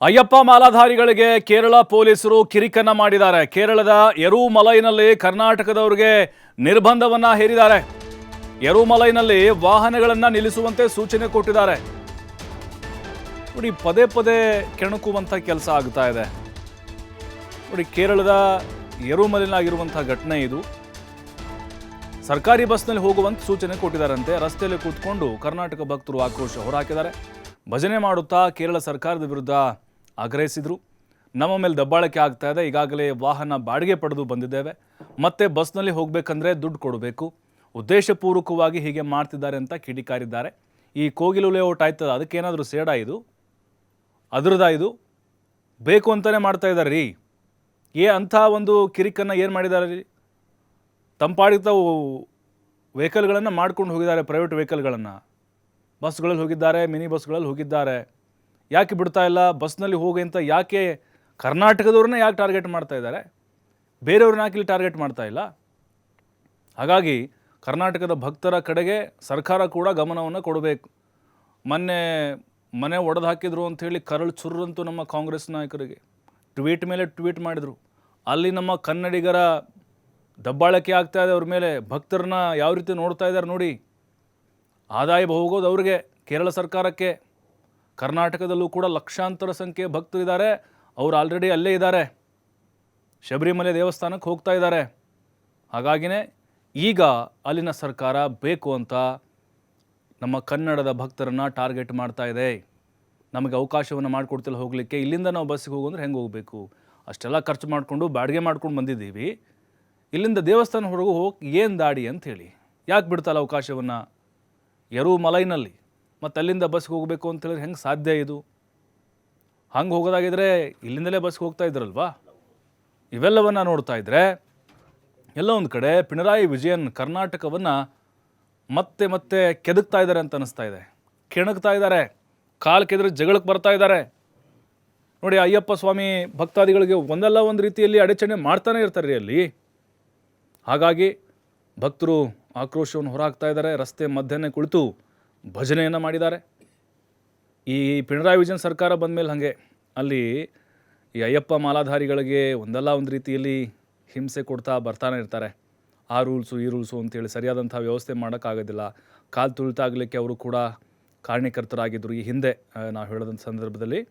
ಅಯ್ಯಪ್ಪ ಮಾಲಾಧಾರಿಗಳಿಗೆ ಕೇರಳ ಪೊಲೀಸರು ಕಿರಿಕನ್ನ ಮಾಡಿದ್ದಾರೆ. ಕೇರಳದ ಎರುಮಲೈನಲ್ಲಿ ಕರ್ನಾಟಕದವರಿಗೆ ನಿರ್ಬಂಧವನ್ನ ಹೇರಿದ್ದಾರೆ. ಎರುಮಲೈನಲ್ಲಿ ವಾಹನಗಳನ್ನ ನಿಲ್ಲಿಸುವಂತೆ ಸೂಚನೆ ಕೊಟ್ಟಿದ್ದಾರೆ. ನೋಡಿ, ಪದೇ ಪದೇ ಕೆಣಕುವಂತ ಕೆಲಸ ಆಗ್ತಾ ಇದೆ. ನೋಡಿ, ಕೇರಳದ ಎರುಮಲೈನಾಗಿರುವಂತಹ ಘಟನೆ ಇದು. ಸರ್ಕಾರಿ ಬಸ್ನಲ್ಲಿ ಹೋಗುವಂತ ಸೂಚನೆ ಕೊಟ್ಟಿದ್ದಾರಂತೆ. ರಸ್ತೆಯಲ್ಲಿ ಕೂತ್ಕೊಂಡು ಕರ್ನಾಟಕ ಭಕ್ತರು ಆಕ್ರೋಶ ಹೊರಹಾಕಿದ್ದಾರೆ. ಭಜನೆ ಮಾಡುತ್ತಾ ಕೇರಳ ಸರ್ಕಾರದ ವಿರುದ್ಧ ಆಗ್ರಹಿಸಿದ್ರು. ನಮ್ಮ ಮೇಲೆ ದಬ್ಬಾಳಿಕೆ ಆಗ್ತಾ ಇದೆ, ಈಗಾಗಲೇ ವಾಹನ ಬಾಡಿಗೆ ಪಡೆದು ಬಂದಿದ್ದೇವೆ, ಮತ್ತೆ ಬಸ್ನಲ್ಲಿ ಹೋಗಬೇಕಂದ್ರೆ ದುಡ್ಡು ಕೊಡಬೇಕು, ಉದ್ದೇಶಪೂರ್ವಕವಾಗಿ ಹೀಗೆ ಮಾಡ್ತಿದ್ದಾರೆ ಅಂತ ಕಿಡಿಕಾರಿದ್ದಾರೆ. ಈ ಕೋಗಿಲು ಲೇಔಟ್ ಆಯ್ತದ, ಅದಕ್ಕೇನಾದರೂ ಸೇಡ ಇದು, ಅದರದಾ ಇದು, ಬೇಕು ಅಂತಲೇ ಮಾಡ್ತಾ ಇದ್ದಾರೆ ರೀ. ಅಂಥ ಒಂದು ಕಿರಿಕನ್ನು ಏನು ಮಾಡಿದ್ದಾರೆ ರೀ? ತಂಪಾಡಿಗೆ ತಾವು ವೆಹಿಕಲ್ಗಳನ್ನು ಮಾಡ್ಕೊಂಡು ಹೋಗಿದ್ದಾರೆ, ಪ್ರೈವೇಟ್ ವೆಹಿಕಲ್ಗಳನ್ನು. ಬಸ್ಗಳಲ್ಲಿ ಹೋಗಿದ್ದಾರೆ, ಮಿನಿ ಬಸ್ಗಳಲ್ಲಿ ಹೋಗಿದ್ದಾರೆ. ಯಾಕೆ ಬಿಡ್ತಾ ಇಲ್ಲ? ಬಸ್ನಲ್ಲಿ ಹೋಗಿ ಅಂತ ಯಾಕೆ ಕರ್ನಾಟಕದವ್ರನ್ನ ಯಾಕೆ ಟಾರ್ಗೆಟ್ ಮಾಡ್ತಾ ಇದ್ದಾರೆ? ಬೇರೆಯವ್ರನ್ನ ಯಾಕೆ ಇಲ್ಲಿ ಟಾರ್ಗೆಟ್ ಮಾಡ್ತಾ ಇಲ್ಲ? ಹಾಗಾಗಿ ಕರ್ನಾಟಕದ ಭಕ್ತರ ಕಡೆಗೆ ಸರ್ಕಾರ ಕೂಡ ಗಮನವನ್ನು ಕೊಡಬೇಕು. ಮನೆ ಒಡೆದು ಹಾಕಿದ್ರು ಅಂಥೇಳಿ ಕರಳು ಚುರ್ರಂತೂ ನಮ್ಮ ಕಾಂಗ್ರೆಸ್ ನಾಯಕರಿಗೆ ಟ್ವೀಟ್ ಮೇಲೆ ಟ್ವೀಟ್ ಮಾಡಿದರು. ಅಲ್ಲಿ ನಮ್ಮ ಕನ್ನಡಿಗರ ದಬ್ಬಾಳಿಕೆ ಆಗ್ತಾ ಇದೆ, ಅವ್ರ ಮೇಲೆ ಭಕ್ತರನ್ನ ಯಾವ ರೀತಿ ನೋಡ್ತಾ ಇದ್ದಾರೆ ನೋಡಿ. ಆದಾಯ ಹೋಗೋದು ಅವ್ರಿಗೆ, ಕೇರಳ ಸರ್ಕಾರಕ್ಕೆ. ಕರ್ನಾಟಕದಲ್ಲೂ ಕೂಡ ಲಕ್ಷಾಂತರ ಸಂಖ್ಯೆ ಭಕ್ತರಿದ್ದಾರೆ, ಅವರು ಆಲ್ರೆಡಿ ಅಲ್ಲೇ ಇದ್ದಾರೆ, ಶಬರಿಮಲೆ ದೇವಸ್ಥಾನಕ್ಕೆ ಹೋಗ್ತಾ ಇದ್ದಾರೆ. ಹಾಗಾಗಿನೇ ಈಗ ಅಲ್ಲಿನ ಸರ್ಕಾರ ಬೇಕು ಅಂತ ನಮ್ಮ ಕನ್ನಡದ ಭಕ್ತರನ್ನು ಟಾರ್ಗೆಟ್ ಮಾಡ್ತಾ ಇದೆ. ನಮಗೆ ಅವಕಾಶವನ್ನು ಮಾಡಿಕೊಡ್ತಿಲ್ಲ ಹೋಗಲಿಕ್ಕೆ, ಇಲ್ಲಿಂದ ನಾವು ಬಸ್ಸಿಗೆ ಹೋಗಂದ್ರೆ ಹೆಂಗೆ ಹೋಗಬೇಕು? ಅಷ್ಟೆಲ್ಲ ಖರ್ಚು ಮಾಡಿಕೊಂಡು ಬಾಡಿಗೆ ಮಾಡ್ಕೊಂಡು ಬಂದಿದ್ದೀವಿ, ಇಲ್ಲಿಂದ ದೇವಸ್ಥಾನ ಹೊರಗು ಹೋಗಿ ಏನು ದಾಡಿ ಅಂಥೇಳಿ ಯಾಕೆ ಬಿಡ್ತಲ್ಲ ಅವಕಾಶವನ್ನು? ಎರುಮಲೈನಲ್ಲಿ ಮತ್ತು ಅಲ್ಲಿಂದ ಬಸ್ಗೆ ಹೋಗಬೇಕು ಅಂತ ಹೇಳಿದ್ರೆ ಹೆಂಗೆ ಸಾಧ್ಯ ಇದು? ಹಂಗೆ ಹೋಗೋದಾಗಿದ್ರೆ ಇಲ್ಲಿಂದಲೇ ಬಸ್ಗೆ ಹೋಗ್ತಾ ಇದ್ರಲ್ವಾ? ಇವೆಲ್ಲವನ್ನು ನೋಡ್ತಾ ಇದ್ದರೆ ಎಲ್ಲ ಒಂದು ಕಡೆ ಪಿಣರಾಯಿ ವಿಜಯನ್ ಕರ್ನಾಟಕವನ್ನು ಮತ್ತೆ ಮತ್ತೆ ಕೆದಕ್ತಾ ಇದ್ದಾರೆ ಅಂತ ಅನ್ನಿಸ್ತಾ ಇದೆ. ಕೆಣಕ್ತಾ ಇದ್ದಾರೆ, ಕಾಲು ಕೆದ್ರೆ ಜಗಳಕ್ಕೆ ಬರ್ತಾ ಇದ್ದಾರೆ. ನೋಡಿ, ಅಯ್ಯಪ್ಪ ಸ್ವಾಮಿ ಭಕ್ತಾದಿಗಳಿಗೆ ಒಂದಲ್ಲ ಒಂದು ರೀತಿಯಲ್ಲಿ ಅಡಚಣೆ ಮಾಡ್ತಾನೆ ಇರ್ತಾರೆ ರೀ ಅಲ್ಲಿ. ಹಾಗಾಗಿ ಭಕ್ತರು ಆಕ್ರೋಶವನ್ನು ಹೊರಹಾಕ್ತಾ ಇದ್ದಾರೆ. ರಸ್ತೆ ಮಧ್ಯೆ ಕುಳಿತು ಭಜನೆಯನ್ನು ಮಾಡಿದ್ದಾರೆ. ಈ ಪಿಣರಾಯಿ ವಿಜಯನ್ ಸರ್ಕಾರ ಬಂದ ಮೇಲೆ ಹಾಗೆ ಅಲ್ಲಿ ಈ ಅಯ್ಯಪ್ಪ ಮಾಲಾಧಾರಿಗಳಿಗೆ ಒಂದಲ್ಲ ಒಂದು ರೀತಿಯಲ್ಲಿ ಹಿಂಸೆ ಕೊಡ್ತಾ ಬರ್ತಾನೆ ಇರ್ತಾರೆ. ಆ ರೂಲ್ಸು ಈ ರೂಲ್ಸು ಅಂತೇಳಿ ಸರಿಯಾದಂಥ ವ್ಯವಸ್ಥೆ ಮಾಡೋಕ್ಕಾಗೋದಿಲ್ಲ. ಕಾಲು ತುಳಿತಾಗಲಿಕ್ಕೆ ಅವರು ಕೂಡ ಕಾರಣೀಕರ್ತರಾಗಿದ್ದರು ಈ ಹಿಂದೆ ನಾವು ಹೇಳಿದಂಥ ಸಂದರ್ಭದಲ್ಲಿ.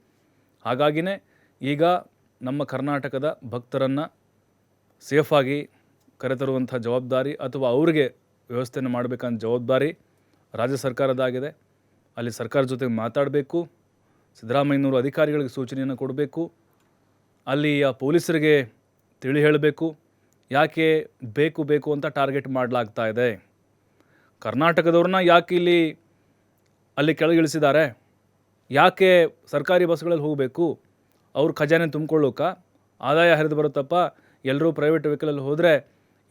ಹಾಗಾಗಿನೇ ಈಗ ನಮ್ಮ ಕರ್ನಾಟಕದ ಭಕ್ತರನ್ನು ಸೇಫಾಗಿ ಕರೆತರುವಂಥ ಜವಾಬ್ದಾರಿ ಅಥವಾ ಅವರಿಗೆ ವ್ಯವಸ್ಥೆಯನ್ನು ಮಾಡಬೇಕಂತ ಜವಾಬ್ದಾರಿ ರಾಜ್ಯ ಸರ್ಕಾರದಾಗಿದೆ. ಅಲ್ಲಿ ಸರ್ಕಾರ ಜೊತೆಗೆ ಮಾತಾಡಬೇಕು, ಸಿದ್ದರಾಮಯ್ಯನವರು ಅಧಿಕಾರಿಗಳಿಗೆ ಸೂಚನೆಯನ್ನು ಕೊಡಬೇಕು, ಅಲ್ಲಿಯ ಪೊಲೀಸರಿಗೆ ತಿಳಿ ಹೇಳಬೇಕು ಯಾಕೆ ಬೇಕು ಅಂತ ಟಾರ್ಗೆಟ್ ಮಾಡಲಾಗ್ತಾ ಇದೆ. ಕರ್ನಾಟಕದವ್ರನ್ನ ಯಾಕೆ ಅಲ್ಲಿ ಕೆಳಗಿಳಿಸಿದ್ದಾರೆ? ಯಾಕೆ ಸರ್ಕಾರಿ ಬಸ್ಗಳಲ್ಲಿ ಹೋಗಬೇಕು? ಅವ್ರ ಖಜಾನೆ ತುಂಬಿಕೊಳ್ಳೋಕ ಆದಾಯ ಹರಿದು ಬರುತ್ತಪ್ಪ, ಎಲ್ಲರೂ ಪ್ರೈವೇಟ್ ವೆಹಿಕಲಲ್ಲಿ ಹೋದರೆ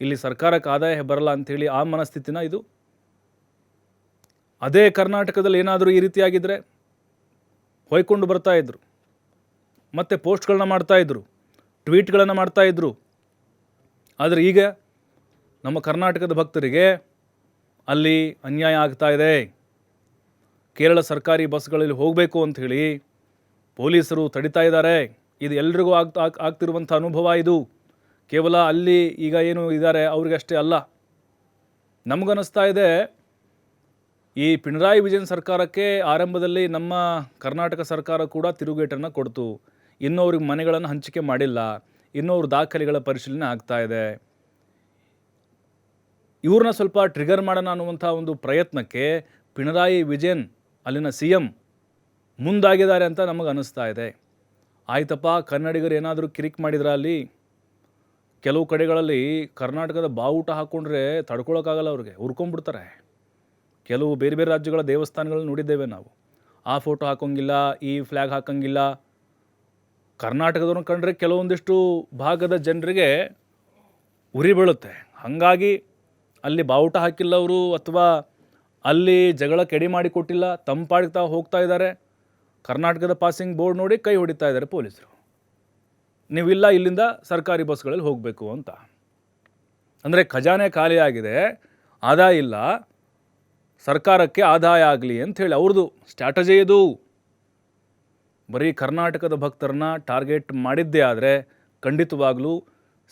ಇಲ್ಲಿ ಸರ್ಕಾರಕ್ಕೆ ಆದಾಯ ಬರಲ್ಲ ಅಂಥೇಳಿ ಆ ಮನಸ್ಥಿತಿನ ಇದು? ಅದೇ ಕರ್ನಾಟಕದಲ್ಲಿ ಏನಾದರೂ ಈ ರೀತಿಯಾಗಿದ್ದರೆ ಹೊಯ್ಕೊಂಡು ಬರ್ತಾಯಿದ್ರು, ಮತ್ತು ಪೋಸ್ಟ್ಗಳನ್ನ ಮಾಡ್ತಾಯಿದ್ರು, ಟ್ವೀಟ್ಗಳನ್ನು ಮಾಡ್ತಾಯಿದ್ರು. ಆದರೆ ಈಗ ನಮ್ಮ ಕರ್ನಾಟಕದ ಭಕ್ತರಿಗೆ ಅಲ್ಲಿ ಅನ್ಯಾಯ ಆಗ್ತಾ ಇದೆ. ಕೇರಳ ಸರ್ಕಾರಿ ಬಸ್ಗಳಲ್ಲಿ ಹೋಗಬೇಕು ಅಂಥೇಳಿ ಪೊಲೀಸರು ತಡಿತಾ ಇದ್ದಾರೆ. ಇದು ಎಲ್ರಿಗೂ ಆಗ್ತಿರುವಂಥ ಅನುಭವ ಇದು. ಕೇವಲ ಅಲ್ಲಿ ಈಗ ಏನು ಇದ್ದಾರೆ ಅವ್ರಿಗಷ್ಟೇ ಅಲ್ಲ. ನಮಗನ್ನಿಸ್ತಾ ಇದೆ ಈ ಪಿಣರಾಯಿ ವಿಜಯನ್ ಸರ್ಕಾರಕ್ಕೆ ಆರಂಭದಲ್ಲಿ ನಮ್ಮ ಕರ್ನಾಟಕ ಸರ್ಕಾರ ಕೂಡ ತಿರುಗೇಟನ್ನು ಕೊಡ್ತು. ಇನ್ನೂ ಅವ್ರಿಗೆ ಮನೆಗಳನ್ನು ಹಂಚಿಕೆ ಮಾಡಿಲ್ಲ, ಇನ್ನೂ ಅವ್ರ ದಾಖಲೆಗಳ ಪರಿಶೀಲನೆ ಆಗ್ತಾ ಇದೆ. ಇವ್ರನ್ನ ಸ್ವಲ್ಪ ಟ್ರಿಗರ್ ಮಾಡೋಣ ಅನ್ನುವಂಥ ಒಂದು ಪ್ರಯತ್ನಕ್ಕೆ ಪಿಣರಾಯಿ ವಿಜಯನ್ ಅಲ್ಲಿನ CM ಮುಂದಾಗಿದ್ದಾರೆ ಅಂತ ನಮಗೆ ಅನ್ನಿಸ್ತಾ ಇದೆ. ಆಯ್ತಪ್ಪ, ಕನ್ನಡಿಗರು ಏನಾದರೂ ಕಿರಿಕ್ ಮಾಡಿದ್ರೆ ಅಲ್ಲಿ ಕೆಲವು ಕಡೆಗಳಲ್ಲಿ ಕರ್ನಾಟಕದ ಬಾವುಟ ಹಾಕ್ಕೊಂಡ್ರೆ ತಡ್ಕೊಳಕ್ಕಾಗಲ್ಲ, ಅವ್ರಿಗೆ ಹುರ್ಕೊಂಡ್ಬಿಡ್ತಾರೆ. ಕೆಲವು ಬೇರೆ ಬೇರೆ ರಾಜ್ಯಗಳ ದೇವಸ್ಥಾನಗಳನ್ನ ನೋಡಿದ್ದೇವೆ ನಾವು. ಆ ಫೋಟೋ ಹಾಕೋಂಗಿಲ್ಲ, ಈ ಫ್ಲ್ಯಾಗ್ ಹಾಕೋಂಗಿಲ್ಲ. ಕರ್ನಾಟಕದವ್ರನ್ನ ಕಂಡ್ರೆ ಕೆಲವೊಂದಿಷ್ಟು ಭಾಗದ ಜನರಿಗೆ ಉರಿ ಬೀಳುತ್ತೆ. ಹಾಗಾಗಿ ಅಲ್ಲಿ ಬಾವುಟ ಹಾಕಿಲ್ಲ ಅವರು, ಅಥವಾ ಅಲ್ಲಿ ಜಗಳ ಕೆಡಿ ಮಾಡಿ ಕೊಟ್ಟಿಲ್ಲ, ತಂಪಾಡಿಗೆ ತಾವು ಹೋಗ್ತಾ ಇದ್ದಾರೆ. ಕರ್ನಾಟಕದ ಪಾಸಿಂಗ್ ಬೋರ್ಡ್ ನೋಡಿ ಕೈ ಹೊಡಿತಾ ಇದ್ದಾರೆ ಪೊಲೀಸರು, ನೀವಿಲ್ಲ ಇಲ್ಲಿಂದ ಸರ್ಕಾರಿ ಬಸ್ಗಳಲ್ಲಿ ಹೋಗಬೇಕು ಅಂತ. ಅಂದರೆ ಖಜಾನೆ ಖಾಲಿಯಾಗಿದೆ, ಆದಾಯ ಇಲ್ಲ, ಸರ್ಕಾರಕ್ಕೆ ಆದಾಯ ಆಗಲಿ ಅಂಥೇಳಿ ಅವ್ರದ್ದು ಸ್ಟ್ರಾಟಜಿ ಇದು. ಬರೀ ಕರ್ನಾಟಕದ ಭಕ್ತರನ್ನ ಟಾರ್ಗೆಟ್ ಮಾಡಿದ್ದೇ ಆದರೆ ಖಂಡಿತವಾಗ್ಲೂ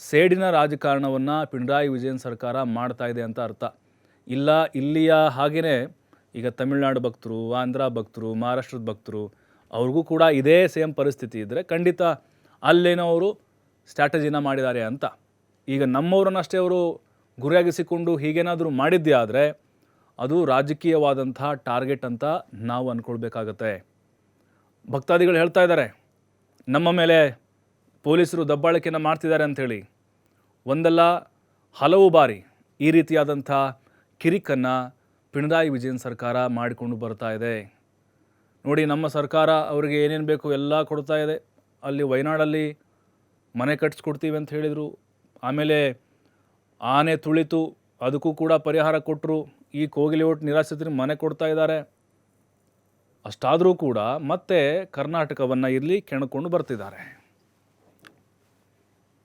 ಸೇಡಿನ ರಾಜಕಾರಣವನ್ನು ಪಿಣರಾಯಿ ವಿಜಯನ್ ಸರ್ಕಾರ ಮಾಡ್ತಾ ಇದೆ ಅಂತ ಅರ್ಥ. ಇಲ್ಲ ಇಲ್ಲಿಯ ಹಾಗೆಯೇ ಈಗ ತಮಿಳುನಾಡು ಭಕ್ತರು, ಆಂಧ್ರ ಭಕ್ತರು, ಮಹಾರಾಷ್ಟ್ರದ ಭಕ್ತರು ಅವ್ರಿಗೂ ಕೂಡ ಇದೇ ಸೇಮ್ ಪರಿಸ್ಥಿತಿ ಇದ್ದರೆ ಖಂಡಿತ ಅಲ್ಲೇನೋ ಅವರು ಸ್ಟ್ರಾಟಜಿನ ಮಾಡಿದ್ದಾರೆ ಅಂತ. ಈಗ ನಮ್ಮವ್ರನ್ನಷ್ಟೇ ಅವರು ಗುರಿಯಾಗಿಸಿಕೊಂಡು ಹೀಗೇನಾದರೂ ಮಾಡಿದ್ದೇ ಆದರೆ ಅದು ರಾಜಕೀಯವಾದಂಥ ಟಾರ್ಗೆಟ್ ಅಂತ ನಾವು ಅಂದ್ಕೊಳ್ಬೇಕಾಗತ್ತೆ. ಭಕ್ತಾದಿಗಳು ಹೇಳ್ತಾ ಇದ್ದಾರೆ ನಮ್ಮ ಮೇಲೆ ಪೊಲೀಸರು ದಬ್ಬಾಳಿಕೆಯನ್ನು ಮಾಡ್ತಿದ್ದಾರೆ ಅಂಥೇಳಿ. ಒಂದಲ್ಲ ಹಲವು ಬಾರಿ ಈ ರೀತಿಯಾದಂಥ ಕಿರಿಕನ್ನು ಪಿಣರಾಯಿ ವಿಜಯನ್ ಸರ್ಕಾರ ಮಾಡಿಕೊಂಡು ಬರ್ತಾ ಇದೆ. ನೋಡಿ, ನಮ್ಮ ಸರ್ಕಾರ ಅವರಿಗೆ ಏನೇನು ಬೇಕು ಎಲ್ಲ ಕೊಡ್ತಾ ಇದೆ. ಅಲ್ಲಿ ವಯನಾಡಲ್ಲಿ ಮನೆ ಕಟ್ಟಿಸ್ಕೊಡ್ತೀವಿ ಅಂತ ಹೇಳಿದರು. ಆಮೇಲೆ ಆನೆ ತುಳಿತು, ಅದಕ್ಕೂ ಕೂಡ ಪರಿಹಾರ ಕೊಟ್ಟರು. ಈ ಕೋಗಿಲೆ ಒಟ್ಟು ನಿರಾಶ್ರಿತರಿಗೆ ಮನೆ ಕೊಡ್ತಾ ಇದ್ದಾರೆ. ಅಷ್ಟಾದರೂ ಕೂಡ ಮತ್ತೆ ಕರ್ನಾಟಕವನ್ನು ಇಲ್ಲಿ ಕೆಣಕೊಂಡು ಬರ್ತಿದ್ದಾರೆ.